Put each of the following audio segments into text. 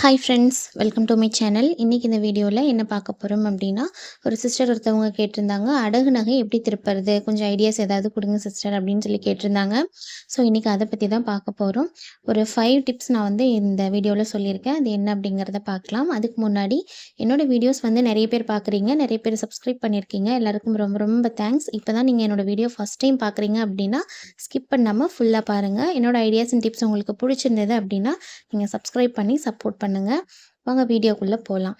Hi friends, welcome to my channel. இன்றைக்கி இந்த வீடியோவில் என்ன பார்க்க போகிறோம் அப்படின்னா, ஒரு சிஸ்டர் ஒருத்தவங்க கேட்டிருந்தாங்க, அடகு நகை எப்படி திருப்புறது, கொஞ்சம் ஐடியாஸ் ஏதாவது கொடுங்க சிஸ்டர் அப்படின்னு சொல்லி கேட்டிருந்தாங்க. ஸோ இன்றைக்கி அதை பற்றி தான் பார்க்க போகிறோம். ஒரு 5 டிப்ஸ் நான் இந்த வீடியோவில் சொல்லியிருக்கேன். அது என்ன அப்படிங்கிறத பார்க்கலாம். அதுக்கு முன்னாடி என்னோடய வீடியோஸ் நிறைய பேர் பார்க்குறீங்க, நிறைய பேர் சப்ஸ்கிரைப் பண்ணியிருக்கீங்க. எல்லாருக்கும் ரொம்ப ரொம்ப தேங்க்ஸ். இப்போ தான் நீங்கள் என்னோடய வீடியோ ஃபஸ்ட் டைம் பார்க்குறீங்க அப்படின்னா ஸ்கிப் பண்ணாமல் ஃபுல்லாக பாருங்கள். என்னோடய ஐடியாஸ் அண்ட் டிப்ஸ் உங்களுக்கு பிடிச்சிருந்தது அப்படின்னா நீங்கள் சப்ஸ்கிரைப் பண்ணி சப்போர்ட் பண்ணுங்கள். வாங்க வீடியோக்குள்ளே போகலாம்.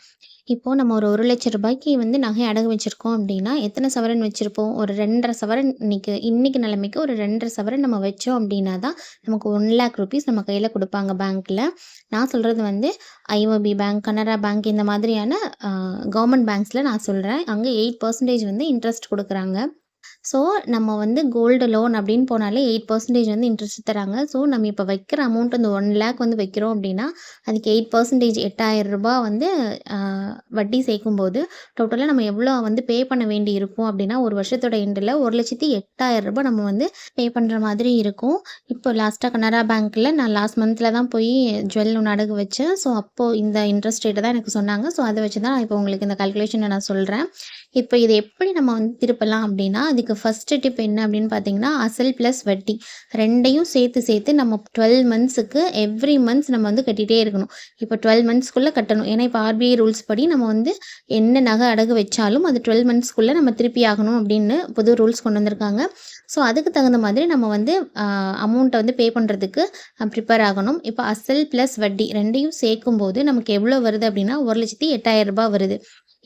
இப்போது நம்ம ஒரு 1,00,000 ரூபாய்க்கு நகை அடகு வச்சுருக்கோம் அப்படின்னா எத்தனை சவரன் வச்சுருப்போம்? ஒரு 2.5 சவரன் இன்னைக்கு நிலைமைக்கு ஒரு 2.5 சவரன் நம்ம வச்சோம் அப்படின்னா தான் நமக்கு 1,00,000 ருபீஸ் நம்ம கையில் கொடுப்பாங்க பேங்க்கில். நான் சொல்கிறது ஐஓபி பேங்க், கனரா பேங்க் இந்த மாதிரியான கவர்மெண்ட் பேங்க்ஸில் நான் சொல்கிறேன். அங்கே 8% இன்ட்ரெஸ்ட் கொடுக்குறாங்க. ஸோ நம்ம கோல்டு லோன் அப்படின்னு போனாலே 8% இன்ட்ரெஸ்ட் தராங்க. ஸோ நம்ம இப்போ வைக்கிற அமௌண்ட் 1,00,000 வைக்கிறோம் அப்படின்னா அதுக்கு 8% 8,000 ரூபா வட்டி சேர்க்கும்போது டோட்டலாக நம்ம எவ்வளோ பே பண்ண வேண்டி இருக்கும் அப்படின்னா ஒரு வருஷத்தோட எண்டில் 1,08,000 ரூபா நம்ம பே பண்ணுற மாதிரி இருக்கும். இப்போ லாஸ்ட்டாக கனரா பேங்க்கில் நான் லாஸ்ட் மந்தில் தான் போய் ஜுவல் ஒன்று அடகு வச்சேன். ஸோ அப்போது இந்த இன்ட்ரெஸ்ட் ரேட்டை தான் எனக்கு சொன்னாங்க. ஸோ அதை வச்சு தான் இப்போ உங்களுக்கு இந்த கால்குலேஷனை நான் சொல்கிறேன். இப்போ இதை எப்படி நம்ம திருப்பலாம் அப்படின்னா அதுக்கு ஃபஸ்ட்டு டிப் என்ன அப்படின்னு பார்த்தீங்கன்னா, அசல் ப்ளஸ் வட்டி ரெண்டையும் சேர்த்து நம்ம 12 மந்த்ஸுக்கு எவ்ரி மந்த்ஸ் நம்ம கட்டிகிட்டே இருக்கணும். இப்போ 12 மந்த்ஸ்க்குள்ளே கட்டணும். ஏன்னா இப்போ ஆர்பிஐ ரூல்ஸ் படி நம்ம என்ன நகை அடகு வச்சாலும் அது 12 மந்த்ஸ்க்குள்ளே நம்ம திருப்பி ஆகணும் அப்படின்னு புது ரூல்ஸ் கொண்டு வந்திருக்காங்க. ஸோ அதுக்கு தகுந்த மாதிரி நம்ம அமௌண்ட்டை பே பண்ணுறதுக்கு ப்ரிப்பேர் ஆகணும். இப்போ அசல் ப்ளஸ் வட்டி ரெண்டையும் சேர்க்கும்போது நமக்கு எவ்வளோ வருது அப்படின்னா 1,08,000 ரூபா வருது.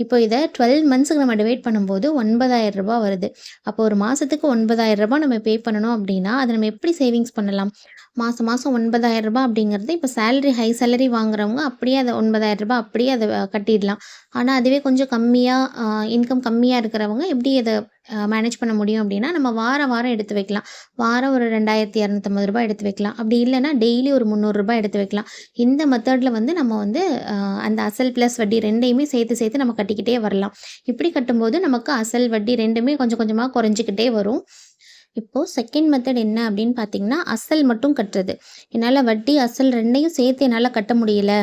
இப்போ இதை 12 மந்த்ஸுக்கு நம்ம டிவைட் பண்ணும்போது 9,000 ரூபா வருது. அப்போ ஒரு மாதத்துக்கு 9,000 ரூபா நம்ம பே பண்ணணும் அப்படின்னா அதை நம்ம எப்படி சேவிங்ஸ் பண்ணலாம்? மாதம் 9,000 ரூபா அப்படிங்கிறது இப்போ ஹை சேலரி வாங்குறவங்க அப்படியே அதை 9,000 ரூபா அப்படியே அதை கட்டிடலாம். ஆனால் அதுவே கொஞ்சம் இன்கம் கம்மியாக இருக்கிறவங்க எப்படி அதை மேனேஜ் பண்ண முடியும் அப்படின்னா நம்ம வாரம் எடுத்து வைக்கலாம். வாரம் ஒரு 2,250 ரூபா எடுத்து வைக்கலாம். அப்படி இல்லைன்னா டெய்லி ஒரு 300 ரூபாய் எடுத்து வைக்கலாம். இந்த மெத்தடில் நம்ம அந்த அசல் ப்ளஸ் வட்டி ரெண்டையுமே சேர்த்து நம்ம கட்டிக்கிட்டே வரலாம். இப்படி கட்டும்போது நமக்கு அசல் வட்டி ரெண்டுமே கொஞ்சம் கொஞ்சமாக குறைஞ்சிக்கிட்டே வரும். இப்போது செகண்ட் மெத்தட் என்ன அப்படின்னு பார்த்தீங்கன்னா, அசல் மட்டும் கட்டுறது. என்னால் வட்டி அசல் ரெண்டையும் சேர்த்து என்னால் கட்ட முடியல,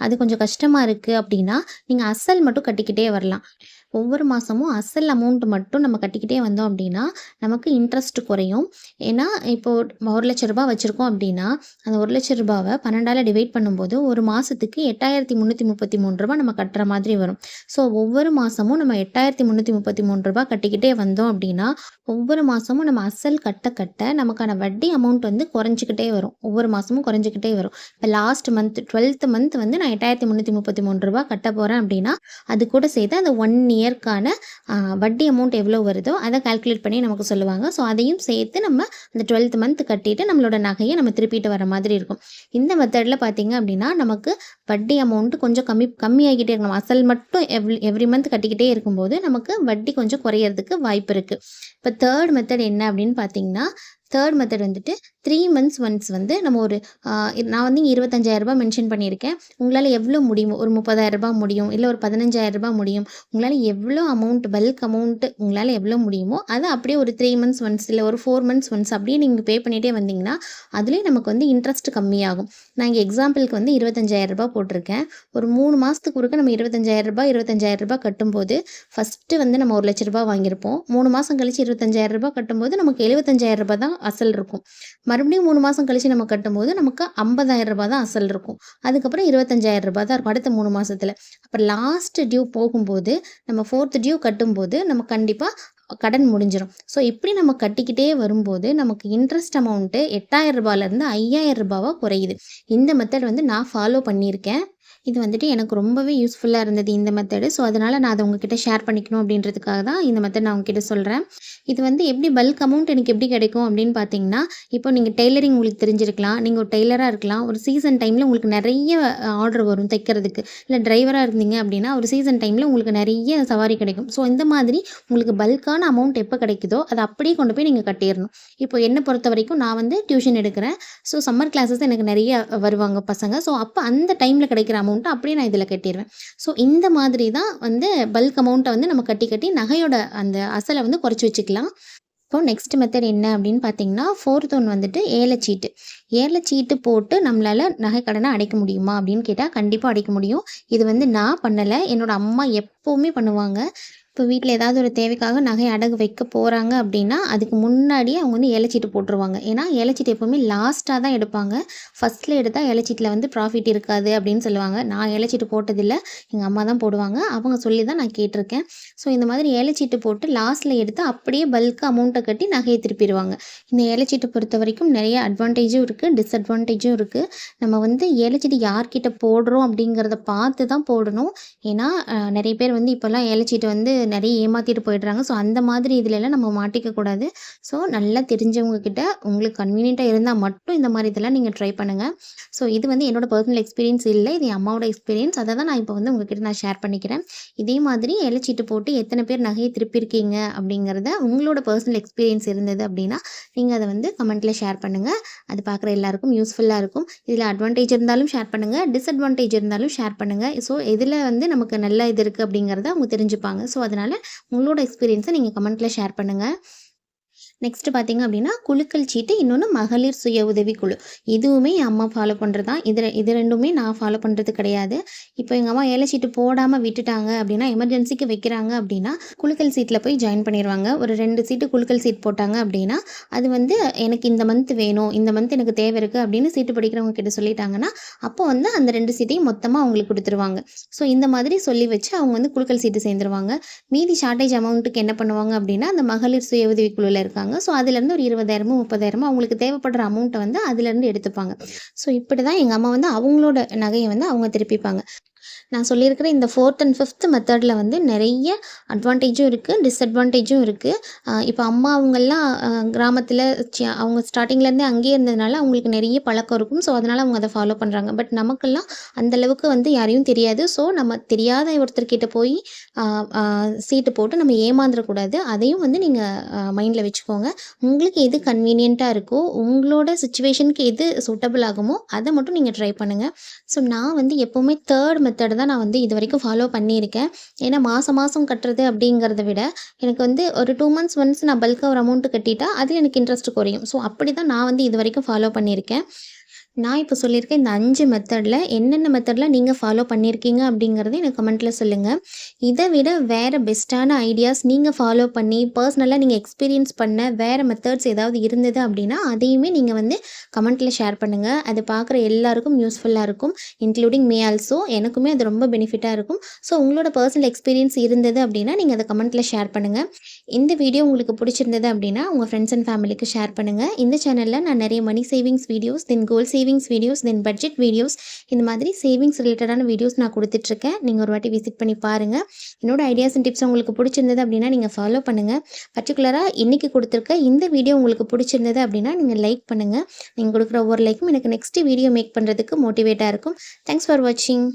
அது கொஞ்சம் கஷ்டமாக இருக்குது அப்படின்னா நீங்கள் அசல் மட்டும் கட்டிக்கிட்டே வரலாம். ஒவ்வொரு மாதமும் அசல் அமௌண்ட் மட்டும் நம்ம கட்டிக்கிட்டே வந்தோம் அப்படின்னா நமக்கு இன்ட்ரெஸ்ட் குறையும். ஏன்னா இப்போது 1,00,000 ரூபா வச்சுருக்கோம் அப்படின்னா அந்த 1,00,000 ரூபாவை 12ஆல் டிவைட் பண்ணும்போது ஒரு மாதத்துக்கு 8,333 ரூபா நம்ம கட்டுற மாதிரி வரும். ஸோ ஒவ்வொரு மாதமும் நம்ம 8,333 ரூபா கட்டிக்கிட்டே வந்தோம் அப்படின்னா ஒவ்வொரு மாதமும் நம்ம அசல் கட்ட நமக்கான வட்டி அமௌண்ட் குறைஞ்சிக்கிட்டே வரும். ஒவ்வொரு மாதமும் குறைஞ்சிக்கிட்டே வரும். இப்போ லாஸ்ட் மந்த் 12th மந்த் நான் 8,333 ரூபா கட்ட போகிறேன் அப்படின்னா அது கூட சேர்த்து அந்த 1 இயர்க்கான வட்டி அமௌண்ட் எவ்வளோ வருதோ அதை கால்குலேட் பண்ணி நமக்கு சொல்லுவாங்க. ஸோ அதையும் சேர்த்து நம்ம அந்த 12th மந்த் கட்டிட்டு நம்மளோட நகையை நம்ம திருப்பிட்டு வர மாதிரி இருக்கும். இந்த மெத்தடில் பார்த்தீங்க அப்படின்னா நமக்கு வட்டி அமௌண்ட் கொஞ்சம் கம்மியாகிக்கிட்டே இருக்கணும். அசல் மட்டும் எவ்ரி மந்த் கட்டிக்கிட்டே இருக்கும்போது நமக்கு வட்டி கொஞ்சம் குறையிறதுக்கு வாய்ப்பு இருக்குது. இப்போ தேர்ட் மெத்தட் என்ன அப்படின்னு பார்த்தீங்கன்னா, தேர்ட் மெத்தட் 3 மந்த்ஸ் ஒன்ஸ் நம்ம ஒரு நான் 25,000 ரூபாய் மென்ஷன் பண்ணியிருக்கேன். உங்களால் எவ்வளோ முடியுமோ ஒரு 30,000 ரூபாய் முடியும், இல்லை ஒரு 15,000 ரூபாய் முடியும். உங்களால் எவ்வளோ பல்க் அமௌண்ட்டு உங்களால் எவ்வளோ முடியுமோ அதை அப்படியே ஒரு 3 மந்த்ஸ் ஒன்ஸ் இல்லை ஒரு 4 மந்த்ஸ் ஒன்ஸ் அப்படியே நீங்கள் பே பண்ணிகிட்டே வந்தீங்கன்னா அதுலேயும் நமக்கு இன்ட்ரெஸ்ட் கம்மியாகும். நான் இங்கே எக்ஸாம்பிளுக்கு 25,000 ரூபாய் போட்டிருக்கேன். ஒரு 3 மாதத்துக்கு ஒருக்க நம்ம 25,000 ரூபாய் கட்டும்போது ஃபஸ்ட்டு நம்ம 1,00,000 ரூபாய் வாங்கியிருப்போம். 3 மாதம் கழிச்சு 25,000 ரூபாய் கட்டும்போது நமக்கு 75,000 ரூபாய் தான் அசல் இருக்கும். மறுபடியும் 3 மாதம் கழிச்சு நம்ம கட்டும்போது நமக்கு 50,000 ரூபாய் தான் அசல் இருக்கும். அதுக்கப்புறம் 25,000 ரூபாய் தான் இருக்கும் அடுத்த 3 மாதத்தில். அப்போ லாஸ்ட் டியூ போகும்போது நம்ம 4th டியூ கட்டும்போது நம்ம கண்டிப்பாக கடன் முடிஞ்சிடும். ஸோ இப்படி நம்ம கட்டிக்கிட்டே வரும்போது நமக்கு இன்ட்ரெஸ்ட் அமௌண்ட்டு 8,000 ரூபாயிலேருந்து 5,000 ரூபாவாக குறையுது. இந்த மெத்தட் நான் ஃபாலோ பண்ணியிருக்கேன். இது எனக்கு ரொம்பவே யூஸ்ஃபுல்லாக இருந்தது இந்த மெத்தடு. ஸோ அதனால் நான் அதை உங்ககிட்ட ஷேர் பண்ணிக்கணும் அப்படின்றதுக்காக தான் இந்த மெத்தட் நான் உங்ககிட்ட சொல்கிறேன். இது எப்படி பல்க் அமௌண்ட் எனக்கு எப்படி கிடைக்கும் அப்படின்னு பார்த்தீங்கன்னா, இப்போ நீங்கள் டெய்லரிங் உங்களுக்கு தெரிஞ்சிருக்கலாம், நீங்கள் ஒரு டெய்லராக இருக்கலாம். ஒரு சீசன் டைமில் உங்களுக்கு நிறைய ஆர்டர் வரும் தைக்கிறதுக்கு. இல்லை டிரைவராக இருந்தீங்க அப்படின்னா ஒரு சீசன் டைமில் உங்களுக்கு நிறைய சவாரி கிடைக்கும். ஸோ இந்த மாதிரி உங்களுக்கு பல்கான அமௌண்ட் எப்போ கிடைக்குதோ அதை அப்படியே கொண்டு போய் நீங்கள் கட்டிடணும். இப்போ என்னை பொறுத்த வரைக்கும் நான் டியூஷன் எடுக்கிறேன். ஸோ சம்மர் கிளாஸஸ் எனக்கு நிறைய வருவாங்க பசங்க. ஸோ அப்போ அந்த டைமில் கிடைக்கிற அமௌண்ட்டை அப்படியே நான் இதில் கட்டிடுவேன். ஸோ இந்த மாதிரி தான் பல்க் அமௌண்ட்டை நம்ம கட்டி நகையோட அந்த அசலை குறைச்சி வச்சுக்கலாம். இப்போ நெக்ஸ்ட் மெத்தட் என்ன அப்படின்னு பார்த்தீங்கன்னா, 4த் ஒன் வந்துட்டு ஏலச்சீட்டு. ஏலச்சீட்டு போட்டு நம்மளால நகை கடன அடைக்க முடியுமா அப்படின்னு கேட்டா, கண்டிப்பா அடைக்க முடியும். இது வந்து நான் பண்ணல. என்னோட அம்மா எப்பவுமே பண்ணுவாங்க. இப்போ வீட்ல ஏதாவது ஒரு தேவைக்காக நகை அடகு வைக்க போறாங்க அப்படின்னா, அதுக்கு முன்னாடியே அவங்க வந்து ஏலச்சீட்டு போட்டுருவாங்க. ஏன்னா, ஏலச்சீட்டு எப்பவுமே லாஸ்ட்டா தான் எடுப்பாங்க. ஃபர்ஸ்ட்ல எடுத்தா ஏலச்சீட்டுல வந்து ப்ராஃபிட் இருக்காது அப்படின்னு சொல்லுவாங்க. நான் ஏலச்சீட்டு போட்டதில்ல. எங்க அம்மா தான் போடுவாங்க. அவங்க சொல்லி தான் நான் கேட்டுருக்கேன். ஸோ இந்த மாதிரி ஏலச்சீட்டு போட்டு லாஸ்ட்ல எடுத்து அப்படியே பல்க் அமௌண்ட்ட கட்டி நகைய திருப்பிருவாங்க. இந்த ஏலச்சீட்ட பொறுத்தவரைக்கும் நிறைய அட்வான்டேஜும் இருக்கு, டிஸ்அட்வான்டேஜும் இருக்கு. நம்ம வந்து ஏலச்சீட்டு யார்கிட்ட போடுறோம் அப்படிங்கிறத பார்த்து தான் போடணும். ஏன்னா, நெறைய பேர் வந்து இப்போலாம் ஏலச்சீட்டு வந்து நிறைய ஏமாத்திட்டு போயிடுறாங்க. ஸோ அந்த மாதிரி இதுலலாம் நம்ம மாட்டிக்க கூடாது. ஸோ நல்லா தெரிஞ்சவங்க கிட்ட உங்களுக்கு கன்வீனியன்ட்டா இருந்தா மட்டும் இந்த மாரி இதெல்லாம் நீங்க ட்ரை பண்ணுங்க. ஸோ இது வந்து என்னோட பர்சனல் எக்ஸ்பீரியன்ஸ் இல்ல. இது என் அம்மாவோட எக்ஸ்பீரியன்ஸ். அத தான் நான் இப்போ வந்து உங்ககிட்ட நான் ஷேர் பண்ணிக்கிறேன். இதே மாதிரி ஏலச்சீட்டு போட்டு எத்தன பேர் நகைய திருப்பியிருக்கீங்க அப்படிங்கிறத உங்களோட பர்சனல் எக்ஸ்பீரியன்ஸ் இருந்தது அப்படின்னா, நீங்க அத வந்து கமெண்ட்ல ஷேர் பண்ணுங்க. அது பார்க்குற எல்லாருக்கும் யூஸ்ஃபுல்லா இருக்கும். இதில அட்வான்டேஜ் இருந்தாலும் ஷேர் பண்ணுங்க. டிஸ்அட்வான்டேஜ் இருந்தாலும் ஷேர் பண்ணுங்க. ஸோ எதில வந்து நமக்கு நல்ல இது இருக்கு அப்படிங்கிறத அவங்க தெரிஞ்சுப்பாங்க. ஸோ அதனால உங்களோட எக்ஸ்பீரியன்ஸை நீங்கள் கமெண்ட்டில் ஷேர் பண்ணுங்கள். நெக்ஸ்ட்டு பார்த்தீங்க அப்படின்னா, குலுக்கல் சீட்டு, இன்னொன்று மகளிர் சுய உதவிக்குழு. இதுவுமே என் அம்மா ஃபாலோ பண்ணுறது தான். இது 2மே நான் ஃபாலோ பண்ணுறது கிடையாது. இப்போ எங்கள் அம்மா ஏல சீட்டு போடாமல் விட்டுட்டாங்க அப்படின்னா, எமர்ஜென்சிக்கு வைக்கிறாங்க அப்படின்னா, குலுக்கல் சீட்டில் போய் ஜாயின் பண்ணிடுவாங்க. ஒரு 2 சீட்டு குலுக்கல் சீட் போட்டாங்க அப்படின்னா, அது வந்து எனக்கு இந்த மந்த் வேணும், இந்த மந்த் எனக்கு தேவை இருக்குது அப்படின்னு சீட்டு படிக்கிறவங்க கிட்ட சொல்லிட்டாங்கன்னா, அப்போ வந்து அந்த 2 சீட்டையும் மொத்தமாக அவங்களுக்கு கொடுத்துருவாங்க. ஸோ இந்த மாதிரி சொல்லி வச்சு அவங்க வந்து குலுக்கல் சீட்டு சேர்ந்துருவாங்க. மீதி ஷார்ட்டேஜ் அமௌண்ட்டுக்கு என்ன பண்ணுவாங்க அப்படின்னா, அந்த மகளிர் சுய உதவிக்குழுவில் இருக்காங்க. ஸோ அதுலேருந்து ஒரு 20,000 30,000 அவங்களுக்கு தேவைப்படுற அமௌண்ட்டை வந்து அதுலேருந்து எடுத்துப்பாங்க. ஸோ இப்படி தான் எங்கள் அம்மா வந்து அவங்களோட நகையை வந்து அவங்க திருப்பிப்பாங்க. நான் சொல்லியிருக்கிற இந்த 4த் அண்ட் 5த் மெத்தடில் வந்து நிறைய அட்வான்டேஜும் இருக்குது, டிஸ்அட்வான்டேஜும் இருக்குது. இப்போ அம்மா அவங்கெல்லாம் கிராமத்தில் அவங்க ஸ்டார்டிங்லேருந்தே அங்கேயே இருந்ததுனால அவங்களுக்கு நிறைய பழக்கம் இருக்கும். ஸோ அதனால் அவங்க அதை ஃபாலோ பண்ணுறாங்க. பட் நமக்கெல்லாம் அந்தளவுக்கு வந்து யாரையும் தெரியாது. ஸோ நம்ம தெரியாத ஒருத்தர்கிட்ட போய் சீட்டு போட்டு நம்ம ஏமாந்துடக்கூடாது. அதையும் வந்து நீங்கள் மைண்டில் வச்சுக்கோங்க. உங்களுக்கு எது கன்வீனியண்ட்டாக இருக்கோ, உங்களோட சுச்சுவேஷனுக்கு எது சூட்டபிள் ஆகுமோ அதை மட்டும் நீங்கள் ட்ரை பண்ணுங்கள். ஸோ நான் வந்து எப்போவுமே 3rd மெத்தட் தான் நான் வந்து இது வரைக்கும் ஃபாலோ பண்ணியிருக்கேன். ஏன்னா மாதம் மாதம் கட்டுறது அப்படிங்கிறத விட எனக்கு வந்து ஒரு 2 மந்த்ஸ் ஒன்ஸ் நான் பல்காக ஒரு அமௌண்ட் கட்டிட்டா அதில் எனக்கு இன்ட்ரெஸ்ட் குறையும். ஸோ அப்படி தான் நான் வந்து இது வரைக்கும் ஃபாலோ பண்ணியிருக்கேன். நான் இப்போ சொல்லியிருக்கேன் இந்த 5 மெத்தடில் என்னென்ன மெத்தடில் நீங்கள் ஃபாலோ பண்ணியிருக்கீங்க அப்படிங்கிறத எனக்கு கமெண்ட்டில் சொல்லுங்கள். இதை விட வேறு பெஸ்ட்டான ஐடியாஸ் நீங்கள் ஃபாலோ பண்ணி பர்சனலாக நீங்கள் எக்ஸ்பீரியன்ஸ் பண்ண வேறு மெத்தட்ஸ் ஏதாவது இருந்தது அப்படின்னா அதையுமே நீங்கள் வந்து கமெண்ட்டில் ஷேர் பண்ணுங்கள். அது பார்க்குற எல்லாருக்கும் யூஸ்ஃபுல்லாக இருக்கும், இன்க்ளூடிங் மீ ஆல்சோ. எனக்குமே அது ரொம்ப பெனிஃபிட்டாக இருக்கும். ஸோ உங்களோட பர்சனல் எக்ஸ்பீரியன்ஸ் இருந்தது அப்படின்னா நீங்கள் அதை கமெண்ட்டில் ஷேர் பண்ணுங்கள். இந்த வீடியோ உங்களுக்கு பிடிச்சிருந்தது அப்படின்னா உங்கள் ஃப்ரெண்ட்ஸ் அண்ட் ஃபேமிலிக்கு ஷேர் பண்ணுங்கள். இந்த சேனலில் நான் நிறைய money savings videos, then goal savings videos, then budget videos, இந்த மாதிரி சேவிங்ஸ் ரிலேட்டடான வீடியோஸ் நான் கொடுத்துட்ருக்கேன். நீங்கள் ஒரு வாட்டி விசிட் பண்ணி பாருங்கள். என்னோட ஐடியாஸ் அண்ட் டிப்ஸ் உங்களுக்கு பிடிச்சிருந்தது அப்படின்னா நீங்கள் ஃபாலோ பண்ணுங்கள். பர்டிகுலராக இன்றைக்கி கொடுத்துருக்க இந்த வீடியோ உங்களுக்கு பிடிச்சிருந்தது அப்படின்னா நீங்கள் லைக் பண்ணுங்கள். நீங்கள் கொடுக்குற ஒவ்வொரு லைக்கும் எனக்கு நெக்ஸ்ட் வீடியோ மேக் பண்ணுறதுக்கு மோட்டிவேட்டாக இருக்கும். தேங்க்ஸ் ஃபார் வாட்சிங்.